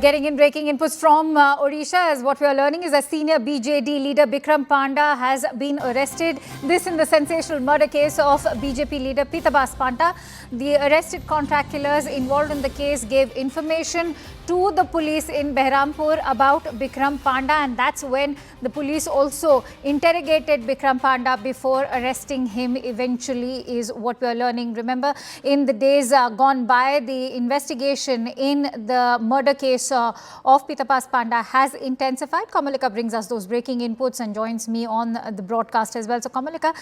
Getting in breaking inputs from Odisha, as what we are learning is that senior BJD leader Bikram Panda has been arrested. This in the sensational murder case of BJP leader Pitabas Panta. The arrested contract killers involved in the case gave information to the police in Behrampur about Bikram Panda, and that's when the police also interrogated Bikram Panda before arresting him eventually, is what we are learning. Remember, in the days gone by, the investigation in the murder case of Pitabas Panda has intensified. Kamalika brings us those breaking inputs and joins me on the broadcast as well. So Kamalika,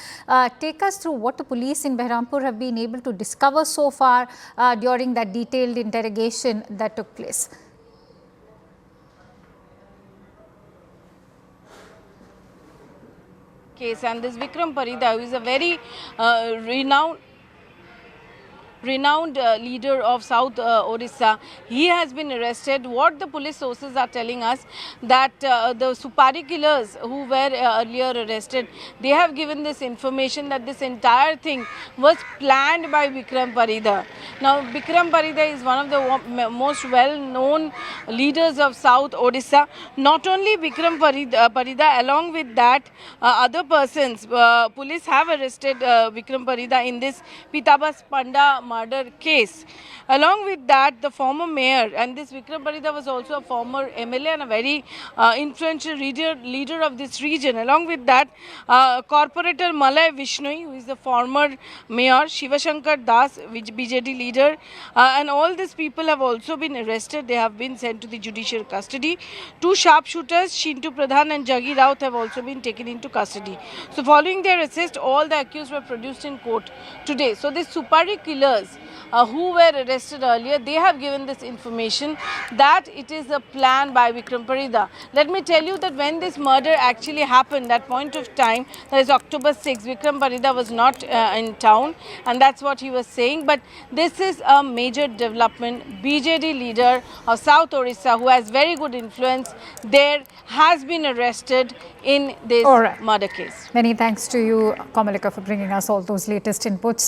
take us through what the police in Behrampur have been able to discover so far during that detailed interrogation that took place. Case, and this Bikram Parida, who is a very renowned leader of South Odisha, he has been arrested. What the police sources are telling us, that the Supari killers who were earlier arrested, they have given this information that this entire thing was planned by Bikram Parida. Now, Bikram Parida is one of the most well-known leaders of South Odisha. Not only Bikram Parida, along with that, other persons, police have arrested Bikram Parida in this Pitabas Panda murder case. Along with that, the former mayor, and this Bikram Parida was also a former MLA and a very influential leader of this region. Along with that, corporator Malay Vishnoi, who is the former mayor, Shivashankar Das, BJD leader, and all these people have also been arrested. They have been sent to the judicial custody. Two sharpshooters, Shintu Pradhan and Jagi Raut, have also been taken into custody. So following their arrest, all the accused were produced in court today. So these Supari killers who were arrested earlier, they have given this information that it is a plan by Bikram Parida. Let me tell you that when this murder actually happened, that point of time, that is October 6, Bikram Parida was not in town, and that's what he was saying. But this is a major development. BJD leader of South Odisha, who has very good influence there, has been arrested in this murder case. Many thanks to you, Kamalika, for bringing us all those latest inputs.